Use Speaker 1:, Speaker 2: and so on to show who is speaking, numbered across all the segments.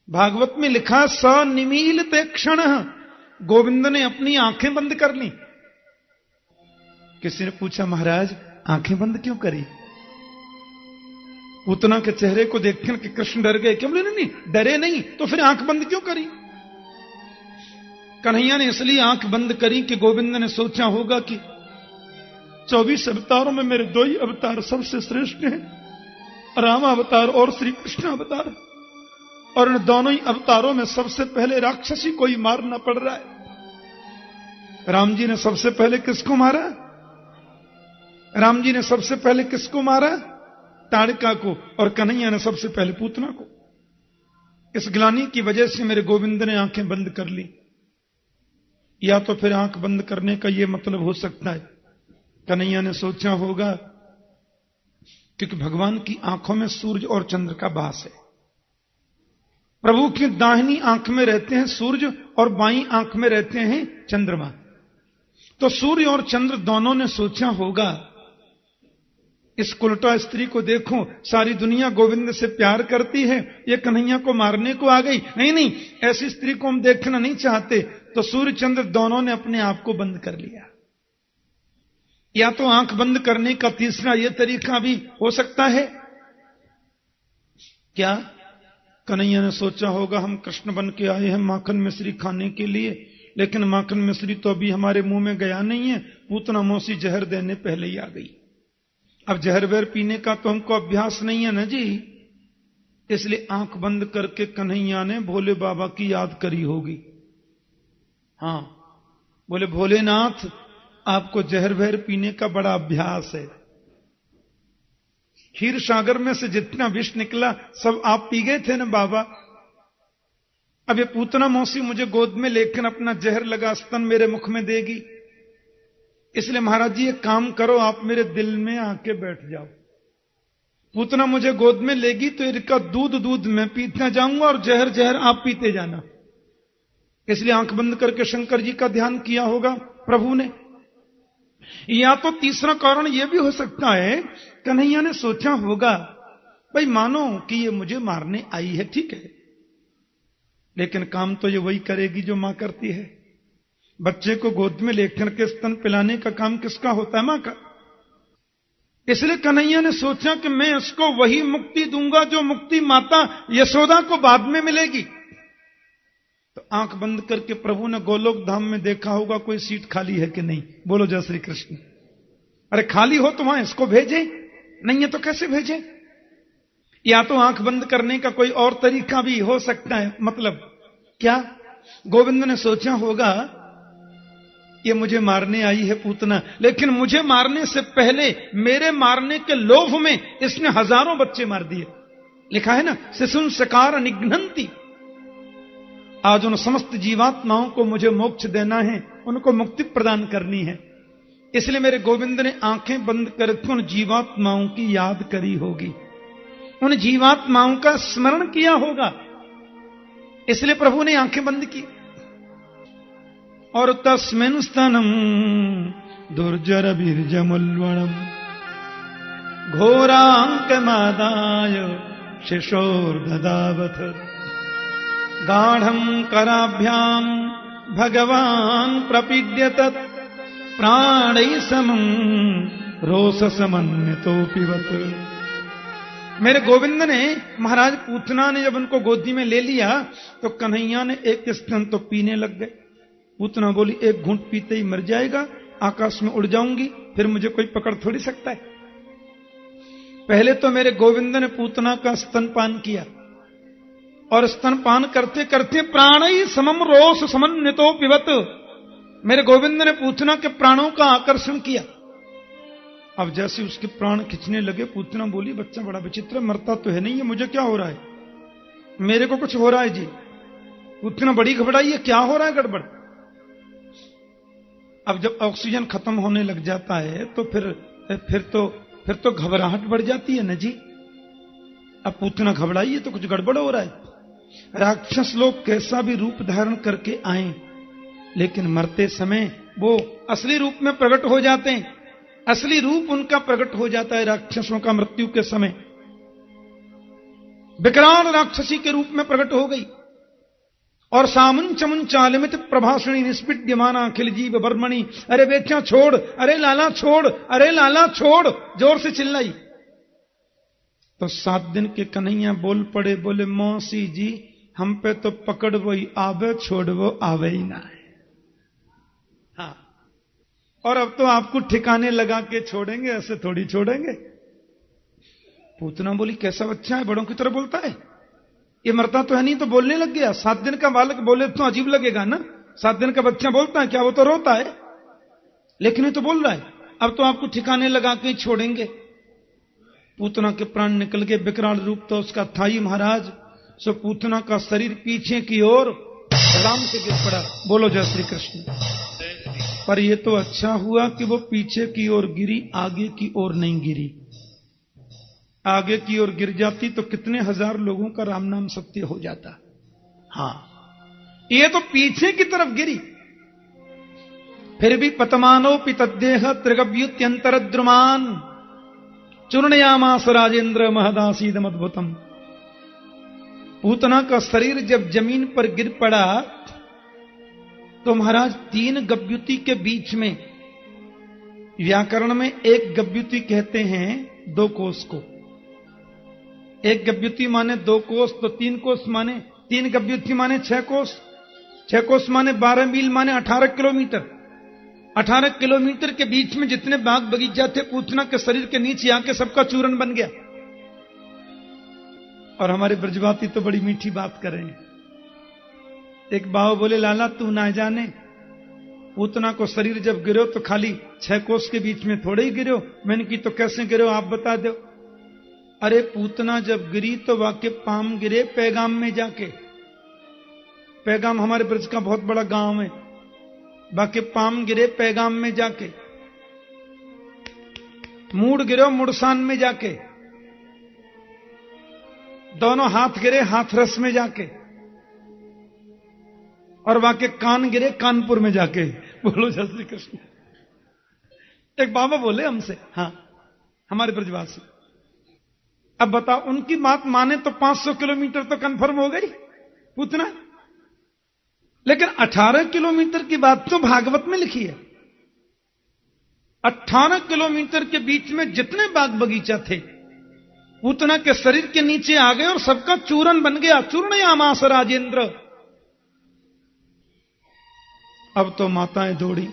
Speaker 1: भागवत में लिखा सनिमीलिते क्षण, गोविंद ने अपनी आंखें बंद कर ली। किसी ने पूछा महाराज आंखें बंद क्यों करी? पूतना के चेहरे को देखकर कि कृष्ण डर गए। क्यों? बोले नहीं, डरे नहीं तो फिर आंख बंद क्यों करी? कन्हैया ने इसलिए आंख बंद करी कि गोविंद ने सोचा होगा कि 24 अवतारों में मेरे 2 ही अवतार सबसे श्रेष्ठ हैं, राम अवतार और श्री कृष्ण अवतार, और इन दोनों ही अवतारों में सबसे पहले राक्षसी को ही मारना पड़ रहा है। राम जी ने सबसे पहले किसको मारा? राम जी ने सबसे पहले किसको मारा? ताड़का को। और कन्हैया ने सबसे पहले पूतना को। इस ग्लानि की वजह से मेरे गोविंद ने आंखें बंद कर ली। या तो फिर आंख बंद करने का यह मतलब हो सकता है, कन्हैया ने सोचा होगा क्योंकि भगवान की आंखों में सूर्य और चंद्र का वास है। प्रभु की दाहिनी आंख में रहते हैं सूर्य और बाईं आंख में रहते हैं चंद्रमा। तो सूर्य और चंद्र दोनों ने सोचा होगा इस कुलटा स्त्री को देखो, सारी दुनिया गोविंद से प्यार करती है, ये कन्हैया को मारने को आ गई। नहीं नहीं, ऐसी स्त्री को हम देखना नहीं चाहते। तो सूर्य चंद्र दोनों ने अपने आप को बंद कर लिया। या तो आंख बंद करने का तीसरा यह तरीका भी हो सकता है। क्या? कन्हैया ने सोचा होगा हम कृष्ण बन के आए हैं माखन मिश्री खाने के लिए, लेकिन माखन मिश्री तो अभी हमारे मुंह में गया नहीं है, पूतना मौसी जहर देने पहले ही आ गई। अब जहर वहर पीने का तो हमको अभ्यास नहीं है ना जी, इसलिए आंख बंद करके कन्हैया ने भोले बाबा की याद करी होगी। हां, बोले भोलेनाथ आपको जहर वहर पीने का बड़ा अभ्यास है, क्षीर सागर में से जितना विष निकला सब आप पी गए थे ना बाबा। अब ये पूतना मौसी मुझे गोद में लेकर अपना जहर लगा स्तन मेरे मुख में देगी, इसलिए महाराज जी एक काम करो, आप मेरे दिल में आके बैठ जाओ। पूतना मुझे गोद में लेगी तो इनका दूध दूध मैं पीता जाऊंगा और जहर जहर आप पीते जाना। इसलिए आंख बंद करके शंकर जी का ध्यान किया होगा प्रभु ने। या तो तीसरा कारण यह भी हो सकता है, कन्हैया ने सोचा होगा भाई मानो कि ये मुझे मारने आई है, ठीक है, लेकिन काम तो ये वही करेगी जो मां करती है। बच्चे को गोद में लेकर के स्तन पिलाने का काम किसका होता है? मां का। इसलिए कन्हैया ने सोचा कि मैं इसको वही मुक्ति दूंगा जो मुक्ति माता यशोदा को बाद में मिलेगी। तो आंख बंद करके प्रभु ने गोलोक धाम में देखा होगा कोई सीट खाली है कि नहीं। बोलो जय श्री कृष्ण। अरे खाली हो तो वहां इसको भेजे, नहीं है तो कैसे भेजे? या तो आंख बंद करने का कोई और तरीका भी हो सकता है। मतलब क्या? गोविंद ने सोचा होगा ये मुझे मारने आई है पूतना, लेकिन मुझे मारने से पहले मेरे मारने के लोभ में इसने हजारों बच्चे मार दिए। लिखा है ना, शिशुन सकार निघ्नन्ति। आज उन समस्त जीवात्माओं को मुझे मोक्ष देना है, उनको मुक्ति प्रदान करनी है। इसलिए मेरे गोविंद ने आंखें बंद करके उन जीवात्माओं की याद करी होगी, उन जीवात्माओं का स्मरण किया होगा, इसलिए प्रभु ने आंखें बंद की। और तस्मिन् स्तनम दुर्जर बीर्जमुल्वणम घोरांकमादाय शिशोर्ददावथ गाढ़ं कराभ्याम भगवान प्रपीड्यत प्राणैः समं रोष समन्वितोऽपिवत्। मेरे गोविंद ने, महाराज पूतना ने जब उनको गोदी में ले लिया तो कन्हैया ने एक स्तन तो पीने लग गए। पूतना बोली एक घूंट पीते ही मर जाएगा, आकाश में उड़ जाऊंगी, फिर मुझे कोई पकड़ थोड़ी सकता है। पहले तो मेरे गोविंद ने पूतना का स्तनपान किया और स्तनपान करते करते प्राणैः समं रोष समन्वितोऽपिवत्, मेरे गोविंद ने पूतना के प्राणों का आकर्षण किया। अब जैसे उसके प्राण खिंचने लगे, पूतना बोली बच्चा बड़ा विचित्र, मरता तो है नहीं है, मुझे क्या हो रहा है? मेरे को कुछ हो रहा है जी। पूतना बड़ी घबराई है, क्या हो रहा है गड़बड़? अब जब ऑक्सीजन खत्म होने लग जाता है तो फिर तो घबराहट बढ़ जाती है ना जी। अब पूतना घबराई है तो कुछ गड़बड़ हो रहा है। राक्षस लोग कैसा भी रूप धारण करके आए, लेकिन मरते समय वो असली रूप में प्रकट हो जाते हैं। असली रूप उनका प्रकट हो जाता है राक्षसों का मृत्यु के समय। विकराल राक्षसी के रूप में प्रकट हो गई और सामुन चमुन चालमित प्रभाषणी निष्पिड्यमाना अखिल जीव बर्मणि, अरे बेचा छोड़, अरे लाला छोड़, अरे लाला छोड़, जोर से चिल्लाई। तो 7 दिन के कन्हैया बोल पड़े, बोले मौसी जी हम पे तो पकड़ वो ही आवे, छोड़ वो आवे ही ना है। हाँ, और अब तो आपको ठिकाने लगा के छोड़ेंगे, ऐसे थोड़ी छोड़ेंगे। पूतना बोली कैसा बच्चा है, बड़ों की तरह बोलता है, ये मरता तो है नहीं तो बोलने लग गया। 7 दिन का बालक बोले तो अजीब लगेगा ना, 7 दिन का बच्चा बोलता है क्या, वो तो रोता है, लेकिन ये तो बोल रहा है। अब तो आपको ठिकाने लगा के छोड़ेंगे। पूतना के प्राण निकल गए, विकराल रूप तो उसका था ही महाराज। सो पूतना का शरीर पीछे की ओर राम से गिर पड़ा। बोलो जय श्री कृष्ण। पर यह तो अच्छा हुआ कि वो पीछे की ओर गिरी, आगे की ओर नहीं गिरी। आगे की ओर गिर जाती तो कितने हजार लोगों का राम नाम सत्य हो जाता। हां, ये तो पीछे की तरफ गिरी। फिर भी पतमानो पितदेह त्रिगव्युत्यंतरद्रुमान चूर्णयामास राजेंद्र महदासीदम अद्भुतम। पूतना का शरीर जब जमीन पर गिर पड़ा तो महाराज 3 गव्युति के बीच में, व्याकरण में एक गव्युति कहते हैं 2 कोस को। एक गव्युति माने 2 कोस, तो 3 कोस माने 3 गव्युति माने 6 कोस। 6 कोस माने 12 मील माने 18 किलोमीटर। 18 किलोमीटर के बीच में जितने बाग बगीचा थे पूतना के शरीर के नीचे आके सबका चूरन बन गया। और हमारे ब्रजवासी तो बड़ी मीठी बात कर रहे हैं। एक बाव बोले लाला तू ना जाने, पूतना को शरीर जब गिरो तो खाली 6 कोस के बीच में थोड़े ही गिरो। मैंने की तो कैसे गिरो आप बता दो। अरे पूतना जब गिरी तो वाके पाम गिरे पैगाम में जाके। पैगाम हमारे ब्रज का बहुत बड़ा गांव है। बाकी पाम गिरे पैगाम में जाके, मूड गिरो मुड़सान में जाके, दोनों हाथ गिरे हाथरस में जाके, और वाके कान गिरे कानपुर में जाके। बोलो जय श्री कृष्ण। एक बाबा बोले हमसे, हाँ हमारे ब्रजवासी, अब बताओ उनकी बात माने तो 500 किलोमीटर तो कंफर्म हो गई पूतना, लेकिन 18 किलोमीटर की बात तो भागवत में लिखी है। 18 किलोमीटर के बीच में जितने बाग बगीचा थे पूतना के शरीर के नीचे आ गए और सबका चूरन बन गया। चूर्णयामास राजेंद्र। अब तो माताएं दौड़ी,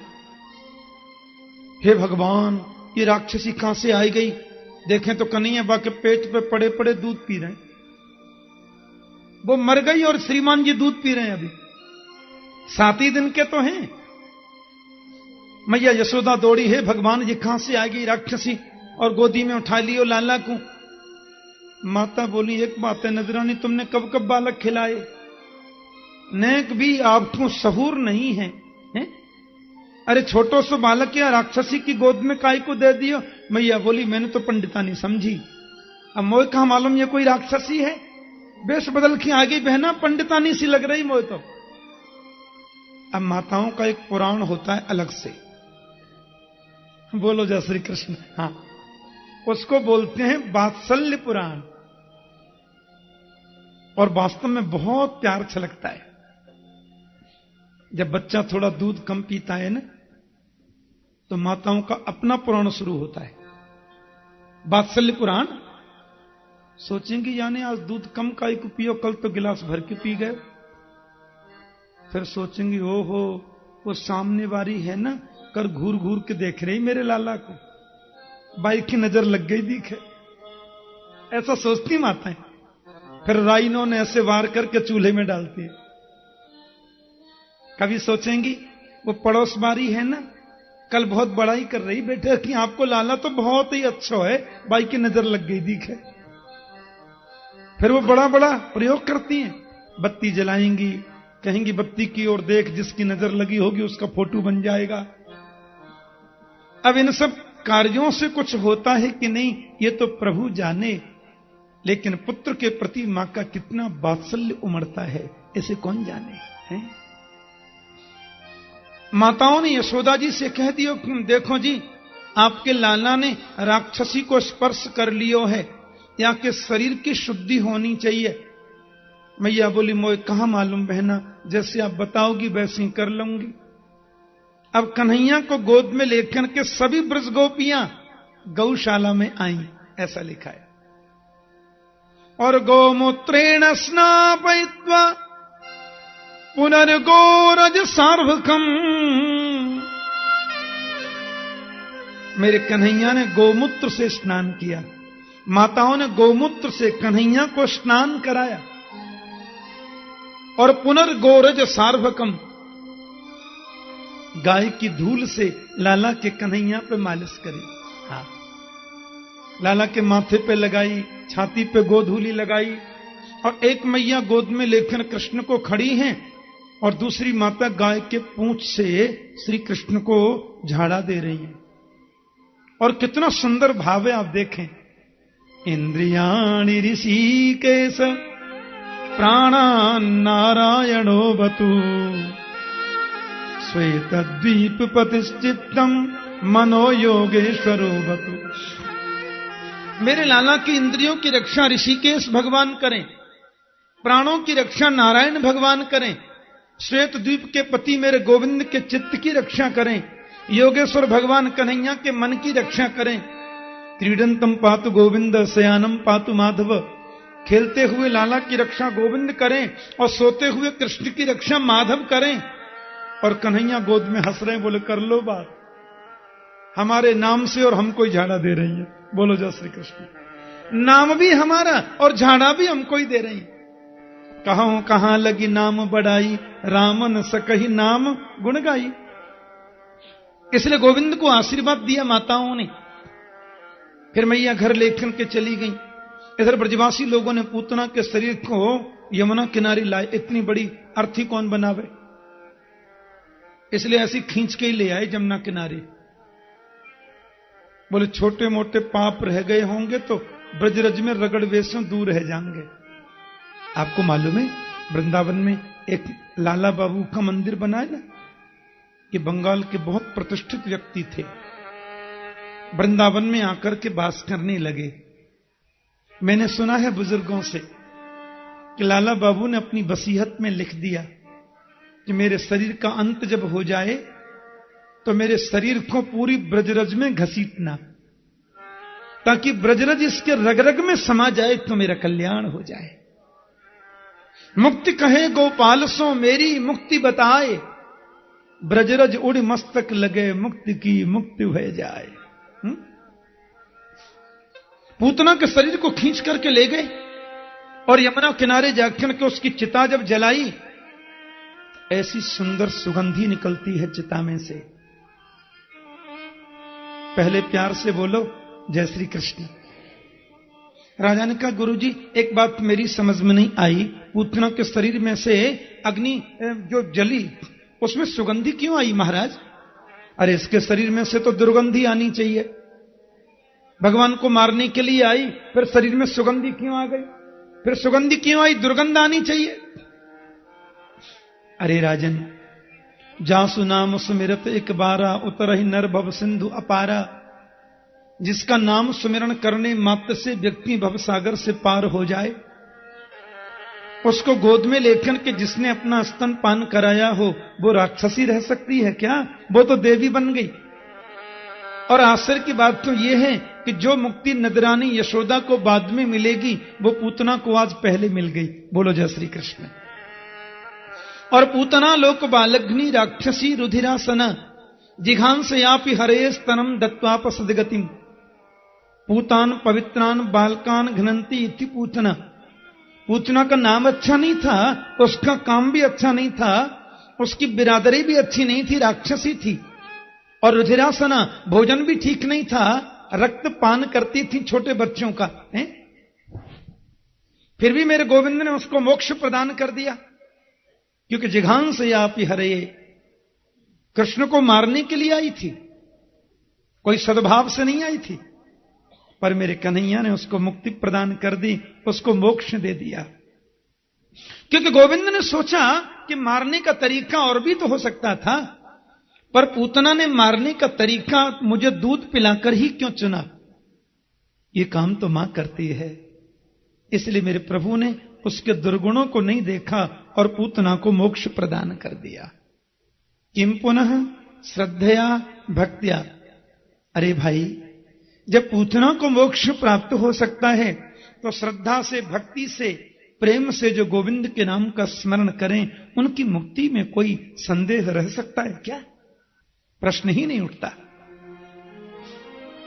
Speaker 1: हे भगवान ये राक्षसी कहां से आई गई। देखें तो कन्हैया बा के पेट पे पड़े पड़े दूध पी रहे हैं। वो मर गई और श्रीमान जी दूध पी रहे हैं। अभी 7 ही दिन के तो हैं। मैया यशोदा दौड़ी, हे भगवान ये कहां से आ गई राक्षसी, और गोदी में उठा लियो लाला को। माता बोली एक बात है नजरानी, तुमने कब कब बालक खिलाए, नेक भी आपको सहूर नहीं है, हैं? अरे छोटो सो बालक या राक्षसी की गोद में काय को दे दियो। मैया बोली मैंने तो पंडितानी समझी, अब मोह कहां मालूम ये कोई राक्षसी है। बेश बदल के आगे बहना पंडितानी सी लग रही मोह तो। अब माताओं का एक पुराण होता है अलग से। बोलो जय श्री कृष्ण। हाँ, उसको बोलते हैं वात्सल्य पुराण, और वास्तव में बहुत प्यार छलकता है। जब बच्चा थोड़ा दूध कम पीता है ना, तो माताओं का अपना पुराण शुरू होता है, वात्सल्य पुराण। सोचेंगे यानी आज दूध कम काई को पियो, कल तो गिलास भर के पी गए। फिर सोचेंगे ओहो वो सामने वाली है ना, कर घूर घूर के देख रही मेरे लाला को, बाई की नजर लग गई दिखे। ऐसा सोचती माताएं। फिर राइनों ने ऐसे वार करके चूल्हे में डालती है। कभी सोचेंगी वो पड़ोस बारी है ना, कल बहुत बड़ाई कर रही बेटे कि आपको लाला तो बहुत ही अच्छा है, बाई की नजर लग गई दिखे। फिर वो बड़ा बड़ा प्रयोग करती हैं। बत्ती जलाएंगी, कहेंगी बत्ती की ओर देख, जिसकी नजर लगी होगी उसका फोटो बन जाएगा। अब इन सब कार्यों से कुछ होता है कि नहीं ये तो प्रभु जाने, लेकिन पुत्र के प्रति मां का कितना वात्सल्य उमड़ता है इसे कौन जाने है? माताओं ने यशोदा जी से कह दियो कि देखो जी आपके लाला ने राक्षसी को स्पर्श कर लियो है, या कि शरीर की शुद्धि होनी चाहिए? मैया बोली, मोए कहां मालूम बहना, जैसे आप बताओगी वैसे ही कर लूंगी। अब कन्हैया को गोद में लेकर के सभी ब्रज गोपियां गौशाला में आई, ऐसा लिखा है। और गोमूत्रेण स्नापयित्वा पुनर्गोरज सार्वकम, मेरे कन्हैया ने गोमूत्र से स्नान किया। माताओं ने गोमूत्र से कन्हैया को स्नान कराया। और पुनर्गोरज सार्वकम, गाय की धूल से लाला के कन्हैया पे मालिश करी। हाँ, लाला के माथे पे लगाई, छाती पे गोधूली लगाई। और एक मैया गोद में लेकर कृष्ण को खड़ी हैं और दूसरी माता गाय के पूंछ से श्री कृष्ण को झाड़ा दे रही हैं। और कितना सुंदर भाव है, आप देखें। इंद्रियाणि ऋषिकेश प्राणान् नारायणो बतु, श्वेतद्वीप पतिश्चित्तम मनो योगेश्वरो बतु। मेरे लाला की इंद्रियों की रक्षा ऋषिकेश भगवान करें, प्राणों की रक्षा नारायण भगवान करें, श्वेत द्वीप के पति मेरे गोविंद के चित्त की रक्षा करें, योगेश्वर भगवान कन्हैया के मन की रक्षा करें। क्रीडंतम पातु गोविंद शयानम पातु माधव, खेलते हुए लाला की रक्षा गोविंद करें और सोते हुए कृष्ण की रक्षा माधव करें। और कन्हैया गोद में हंस रहे, बोले कर लो बात, हमारे नाम से और हमको ही झाड़ा दे रही है। बोलो जय श्री कृष्ण। नाम भी हमारा और झाड़ा भी हमको ही दे रही है। कहूं कहां लगी नाम बढ़ाई, राम न सकहि नाम गुण गाई। इसलिए गोविंद को आशीर्वाद दिया माताओं ने। फिर मैया घर लेकर के चली गई। इधर ब्रजवासी लोगों ने पूतना के शरीर को यमुना किनारे लाए। इतनी बड़ी अर्थी कौन बनावे, इसलिए ऐसी खींच के ही ले आए जमुना किनारे। बोले छोटे मोटे पाप रह गए होंगे तो ब्रजरज में रगड़ वेशों दूर रह जाएंगे। आपको मालूम है वृंदावन में एक लाला बाबू का मंदिर बनाया ना, कि बंगाल के बहुत प्रतिष्ठित व्यक्ति थे, वृंदावन में आकर के वास करने लगे। मैंने सुना है बुजुर्गों से कि लाला बाबू ने अपनी वसीयत में लिख दिया कि मेरे शरीर का अंत जब हो जाए तो मेरे शरीर को पूरी ब्रजरज में घसीटना, ताकि ब्रजरज इसके रग रग में समा जाए तो मेरा कल्याण हो जाए। मुक्ति कहे गोपाल सो मेरी मुक्ति बताए, ब्रजरज उड़ मस्तक लगे मुक्ति की मुक्ति हो जाए। पूतना के शरीर को खींच करके ले गए और यमुना किनारे जाकर के उसकी चिता जब जलाई, ऐसी सुंदर सुगंधी निकलती है चिता में से। पहले प्यार से बोलो जय श्री कृष्ण। राजा ने कहा गुरुजी एक बात मेरी समझ में नहीं आई, पूतना के शरीर में से अग्नि जो जली उसमें सुगंधी क्यों आई महाराज? अरे इसके शरीर में से तो दुर्गंधी आनी चाहिए, भगवान को मारने के लिए आई, फिर शरीर में सुगंधी क्यों आ गई? फिर सुगंधी क्यों आई? दुर्गंध आनी चाहिए। अरे राजन, जासु नाम सुमिरत एक बारा, उतरहि नर भव सिंधु अपारा। जिसका नाम सुमिरन करने मात्र से व्यक्ति भव सागर से पार हो जाए, उसको गोद में लेकर के जिसने अपना स्तन पान कराया हो, वो राक्षसी रह सकती है क्या? वो तो देवी बन गई। और आश्चर्य की बात तो यह है कि जो मुक्ति नदरानी यशोदा को बाद में मिलेगी, वो पूतना को आज पहले मिल गई। बोलो जय श्री कृष्ण। और पूतना लोक बालग्नि राक्षसी रुधिरासना, जिघांसयापि हरे स्तनम दत्वाप सदगतिम। पूतान पवित्रान बालकान घनंती इति पूतना। पूतना का नाम अच्छा नहीं था, उसका काम भी अच्छा नहीं था, उसकी बिरादरी भी अच्छी नहीं थी, राक्षसी थी। और रुधिरासना, भोजन भी ठीक नहीं था, रक्त पान करती थी छोटे बच्चों का है? फिर भी मेरे गोविंद ने उसको मोक्ष प्रदान कर दिया, क्योंकि जिघांसयापि हरे, कृष्ण को मारने के लिए आई थी, कोई सद्भाव से नहीं आई थी। पर मेरे कन्हैया ने उसको मुक्ति प्रदान कर दी, उसको मोक्ष दे दिया। क्योंकि गोविंद ने सोचा कि मारने का तरीका और भी तो हो सकता था, पर पूतना ने मारने का तरीका मुझे दूध पिलाकर ही क्यों चुना? ये काम तो मां करती है, इसलिए मेरे प्रभु ने उसके दुर्गुणों को नहीं देखा और पूतना को मोक्ष प्रदान कर दिया। किम पुनः श्रद्धया भक्त्या। अरे भाई, जब पूतना को मोक्ष प्राप्त हो सकता है तो श्रद्धा से, भक्ति से, प्रेम से जो गोविंद के नाम का स्मरण करें, उनकी मुक्ति में कोई संदेह रह सकता है क्या? प्रश्न ही नहीं उठता।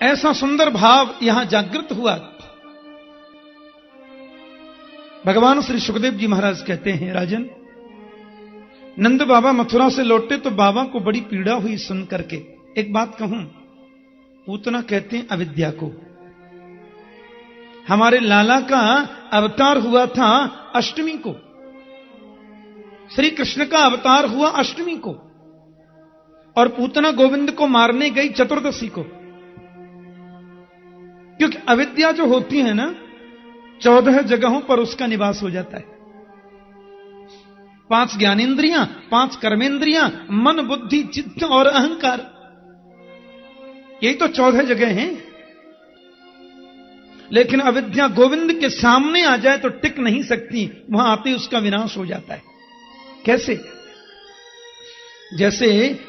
Speaker 1: ऐसा सुंदर भाव यहां जागृत हुआ। भगवान श्री सुखदेव जी महाराज कहते हैं, राजन, नंद बाबा मथुरा से लौटे तो बाबा को बड़ी पीड़ा हुई सुन करके। एक बात कहूं, पूतना कहते हैं अविद्या को। हमारे लाला का अवतार हुआ था अष्टमी को, श्री कृष्ण का अवतार हुआ अष्टमी को, और पूतना गोविंद को मारने गई चतुर्दशी को। क्योंकि अविद्या जो होती है ना, 14 जगहों पर उसका निवास हो जाता है। 5 ज्ञानेंद्रियां, 5 कर्मेंद्रियां, मन, बुद्धि, चित्त और अहंकार, यही तो 14 जगह हैं। लेकिन अविद्या गोविंद के सामने आ जाए तो टिक नहीं सकती, वहां आते ही उसका विनाश हो जाता है। कैसे? जैसे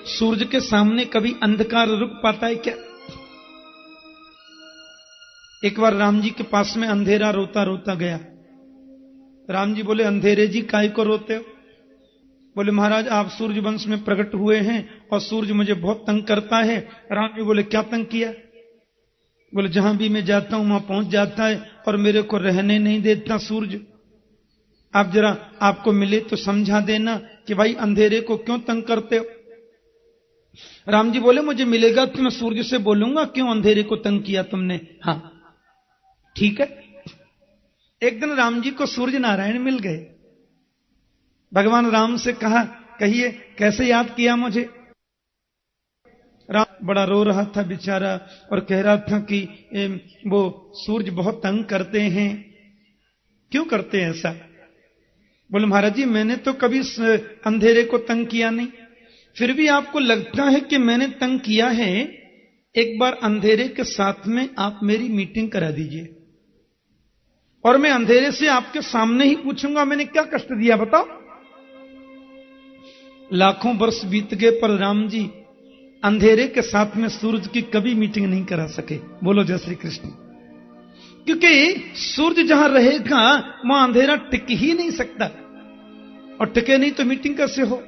Speaker 1: सूरज के सामने कभी अंधकार रुक पाता है क्या? एक बार राम जी के पास में अंधेरा रोता रोता गया। राम जी बोले, अंधेरे जी काहे को रोते हो? बोले, महाराज आप सूर्य वंश में प्रकट हुए हैं और सूर्य मुझे बहुत तंग करता है। राम जी बोले, क्या तंग किया? बोले, जहां भी मैं जाता हूं वहां पहुंच जाता है और मेरे को रहने नहीं देता सूर्य। आप जरा, आपको मिले तो समझा देना कि भाई अंधेरे को क्यों तंग करते हो। राम जी बोले, मुझे मिलेगा तो मैं सूर्य से बोलूंगा क्यों अंधेरे को तंग किया तुमने। हाँ ठीक है। एक दिन राम जी को सूर्य नारायण मिल गए। भगवान राम से कहा, कहिए कैसे याद किया मुझे? राम बड़ा रो रहा था बेचारा और कह रहा था कि वो सूर्य बहुत तंग करते हैं। क्यों करते हैं ऐसा? बोले, महाराज जी मैंने तो कभी अंधेरे को तंग किया नहीं, फिर भी आपको लगता है कि मैंने तंग किया है। एक बार अंधेरे के साथ में आप मेरी मीटिंग करा दीजिए और मैं अंधेरे से आपके सामने ही पूछूंगा मैंने क्या कष्ट दिया, बताओ। लाखों वर्ष बीत गए पर राम जी अंधेरे के साथ में सूरज की कभी मीटिंग नहीं करा सके। बोलो जय श्री कृष्ण। क्योंकि सूरज जहां रहेगा वहां अंधेरा टिक ही नहीं सकता, और टिके नहीं तो मीटिंग कैसे हो?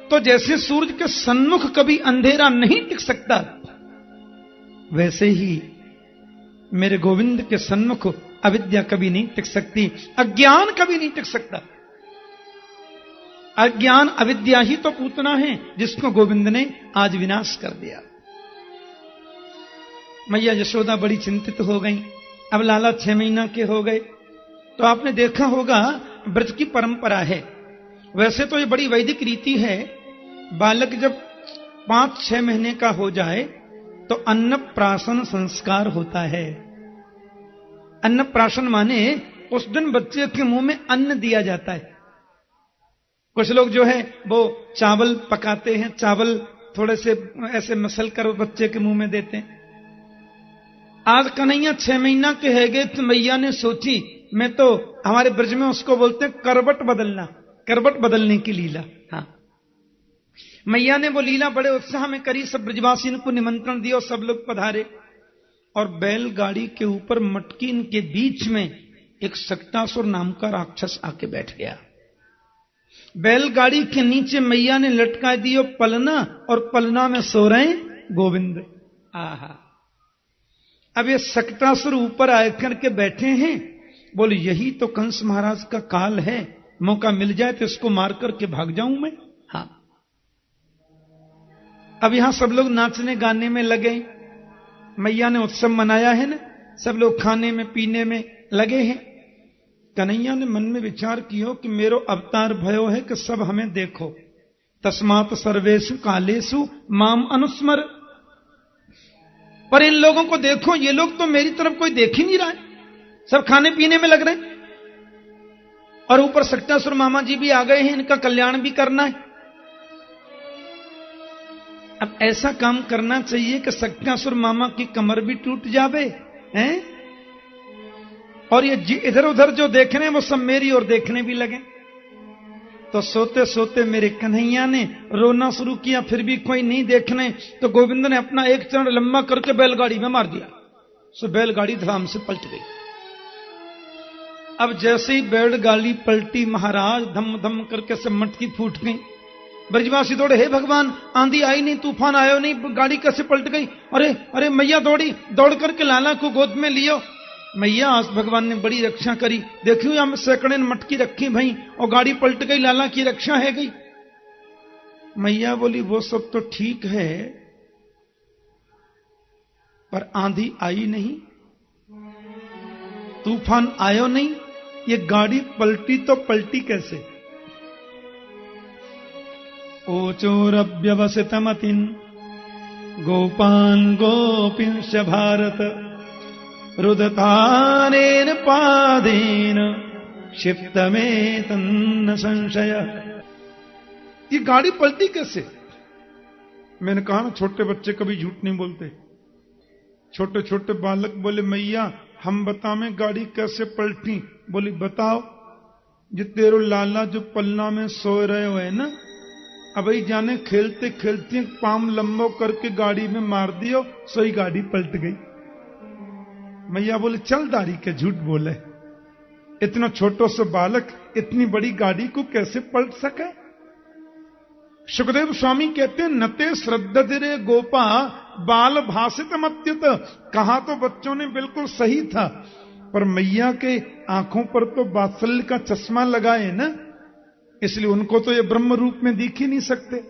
Speaker 1: तो जैसे सूरज के सन्मुख कभी अंधेरा नहीं टिक सकता, वैसे ही मेरे गोविंद के सन्मुख अविद्या कभी नहीं टिक सकती, अज्ञान कभी नहीं टिक सकता। अज्ञान अविद्या ही तो पूतना है जिसको गोविंद ने आज विनाश कर दिया। मैया यशोदा बड़ी चिंतित हो गई। अब लाला 6 महीना के हो गए। तो आपने देखा होगा ब्रज की परंपरा है, वैसे तो ये बड़ी वैदिक रीति है, बालक जब 5-6 महीने का हो जाए तो अन्नप्राशन संस्कार होता है। अन्नप्राशन माने उस दिन बच्चे के मुंह में अन्न दिया जाता है। कुछ लोग जो है वो चावल पकाते हैं, चावल थोड़े से ऐसे मसल कर बच्चे के मुंह में देते हैं। आज कन्हैया 6 महीना के है गए तो मैया ने सोची, मैं तो हमारे ब्रज में उसको बोलते हैं करवट बदलना, करवट बदलने की लीला। हाँ, मैया ने वो लीला बड़े उत्साह में करी। सब ब्रजवासियों को निमंत्रण दिया, सब लोग पधारे और बैलगाड़ी के ऊपर मटकीन के बीच में एक सक्टासुर नाम का राक्षस आके बैठ गया। बैलगाड़ी के नीचे मैया ने लटका दियो पलना और पलना में सो रहे गोविंद। आहा, अब ये सक्टासुर ऊपर आकर के बैठे हैं। बोले, यही तो कंस महाराज का काल है, मौका मिल जाए तो इसको मार करके भाग जाऊं मैं। हाँ, अब यहां सब लोग नाचने गाने में लगे। मैया ने उत्सव मनाया है ना, सब लोग खाने में पीने में लगे हैं। कन्हैया ने मन में विचार किया कि मेरो अवतार भयो है कि सब हमें देखो, तस्मात सर्वेषु कालेषु माम अनुस्मर। पर इन लोगों को देखो, ये लोग तो मेरी तरफ कोई देख ही नहीं रहा है, सब खाने पीने में लग रहे हैं। और ऊपर सक्टासुर मामा जी भी आ गए हैं, इनका कल्याण भी करना है। अब ऐसा काम करना चाहिए कि सक्टासुर मामा की कमर भी टूट जावे, हैं? और ये इधर उधर जो देखने वो सब मेरी ओर देखने भी लगे। तो सोते सोते मेरे कन्हैया ने रोना शुरू किया, फिर भी कोई नहीं देखने। तो गोविंद ने अपना एक चरण लंबा करके बैलगाड़ी में मार दिया। सो बैलगाड़ी धड़ाम से पलट गई। अब जैसे ही बैलगाड़ी पलटी महाराज, धम धम करके सब मटकी फूट गई। ब्रजवासी दौड़े, हे भगवान, आंधी आई नहीं, तूफान आयो नहीं, गाड़ी कैसे पलट गई? अरे अरे मैया दौड़ी, दौड़ करके लाला को गोद में लियो। मैया आज भगवान ने बड़ी रक्षा करी, देखियो हम सैकड़े मटकी रखी भाई और गाड़ी पलट गई, लाला की रक्षा है गई। मैया बोली वो सब तो ठीक है, पर आंधी आई नहीं, तूफान आयो नहीं, ये गाड़ी पलटी तो पलटी कैसे? ओचोरव्यवसितमतिन गोपान गोपिंश भारत रुदतानेन पादेन क्षिप्तमे तन्न संशय। ये गाड़ी पलटी कैसे? मैंने कहा ना, छोटे बच्चे कभी झूठ नहीं बोलते। छोटे छोटे बालक बोले, मैया हम बतावें गाड़ी कैसे पलटी? बोली बताओ। जो तेरो लाला जो पलना में सो रहे हो है ना, अब ही जाने खेलते खेलते पाम लंबो करके गाड़ी में मार दियो, सोई गाड़ी पलट गई। मैया बोले चल दारी के झूठ बोले, इतना छोटो से बालक इतनी बड़ी गाड़ी को कैसे पलट सके? सुखदेव स्वामी कहते हैं, नते श्रद्धरे गोपा बाल भाषित मत्युत। कहा तो बच्चों ने बिल्कुल सही था, पर मैया के आंखों पर तो वात्सल्य का चश्मा लगाए ना, इसलिए उनको तो ये ब्रह्म रूप में दिख ही नहीं सकते।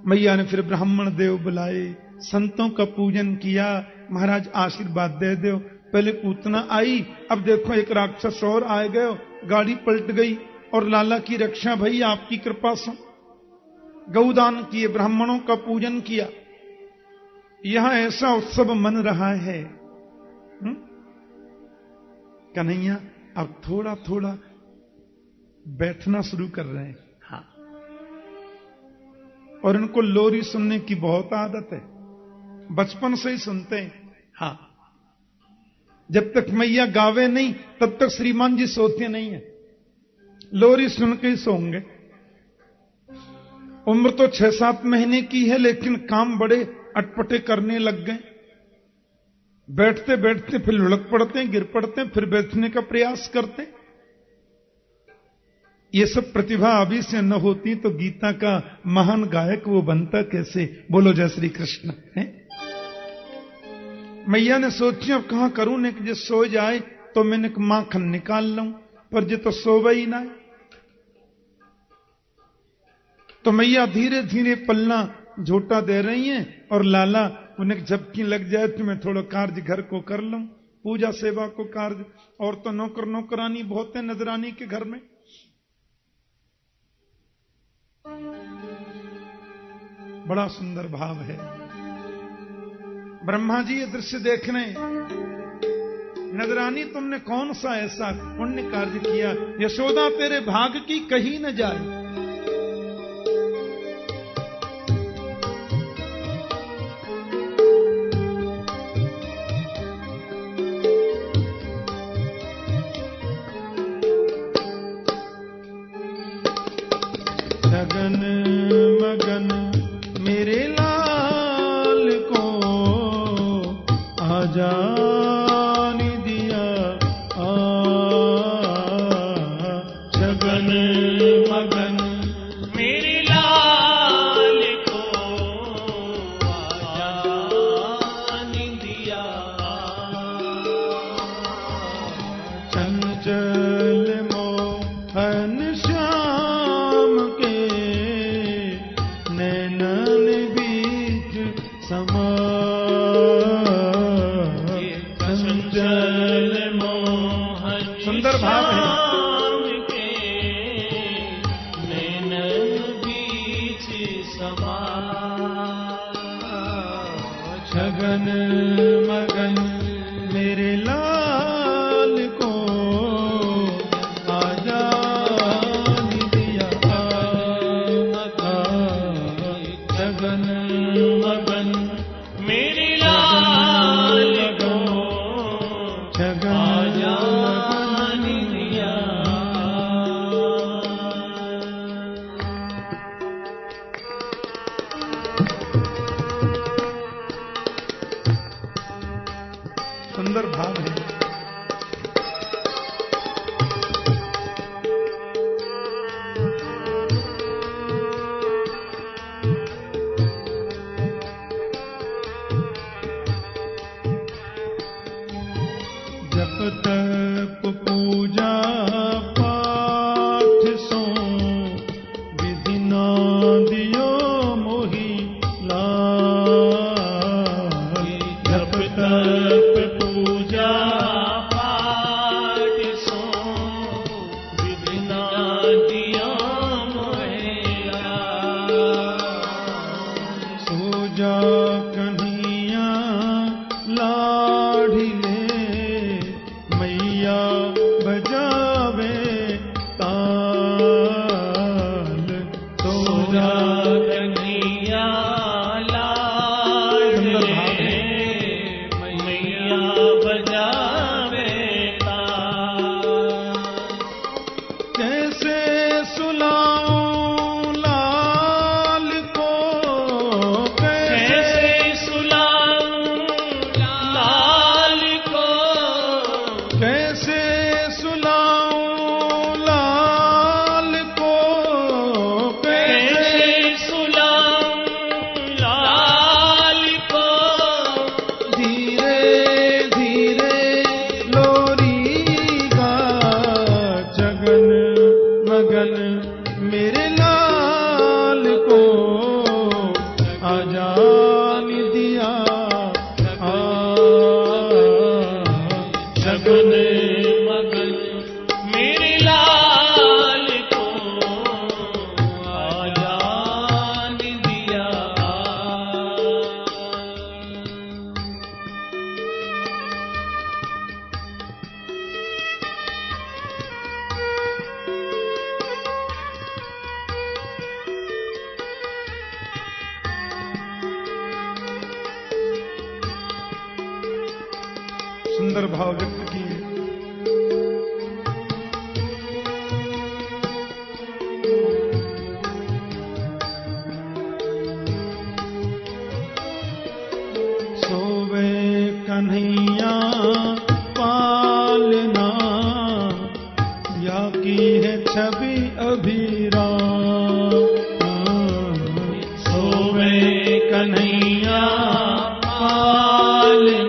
Speaker 1: मैया ने फिर ब्राह्मण देव बुलाए, संतों का पूजन किया। महाराज आशीर्वाद दे दो। पहले पूतना आई, अब देखो एक राक्षस और आ गए, गाड़ी पलट गई और लाला की रक्षा भई आपकी कृपा से। गौदान किए, ब्राह्मणों का पूजन किया। यहां ऐसा उत्सव मन रहा है। कन्हैया अब थोड़ा थोड़ा बैठना शुरू कर रहे हैं। हाँ, और इनको लोरी सुनने की बहुत आदत है, बचपन से ही सुनते हैं। हाँ, जब तक मैया गावे नहीं तब तक श्रीमान जी सोते नहीं है, लोरी सुन के ही सोंगे। उम्र तो 6-7 महीने की है, लेकिन काम बड़े अटपटे करने लग गए। बैठते बैठते फिर लुढ़क पड़ते हैं, गिर पड़ते हैं, फिर बैठने का प्रयास करते हैं। ये सब प्रतिभा अभी से न होती तो गीता का महान गायक वो बनता कैसे? बोलो जय श्री कृष्ण। है मैया ने सोची अब कहां करूं ने कि जो सो जाए तो मैंने माखन निकाल लूं, पर जो तो सोवे ही ना। तो मैया धीरे धीरे पलना झोटा दे रही हैं और लाला उन्हें झपकी लग जाए तो मैं थोड़ा कार्य घर को कर लूं, पूजा सेवा को कार्य। और तो नौकर नौकरानी बहुत है नजरानी के घर में। बड़ा सुंदर भाव है। ब्रह्मा जी ये दृश्य देख रहे हैं, नजरानी तुमने कौन सा ऐसा पुण्य कार्य किया, यशोदा तेरे भाग की कहीं न जाए। लगन मगन मेरे लाल को आजान दिया, लगन मगन मेरे लाल को आजान दिया। चंचल मोहन श्याम के नैनन बीच समा, चंचल मोहन सुंदर भाव है के नैनन बीच समा। छगन मगन मेरे लाल को आजान दिया, छगन मगन मेरे लाल को सुंदर भाव व्यक्त किए। सोवे कन्हैया पालना, या की है छवि अभिराम। सोवे कन्हैया पालना,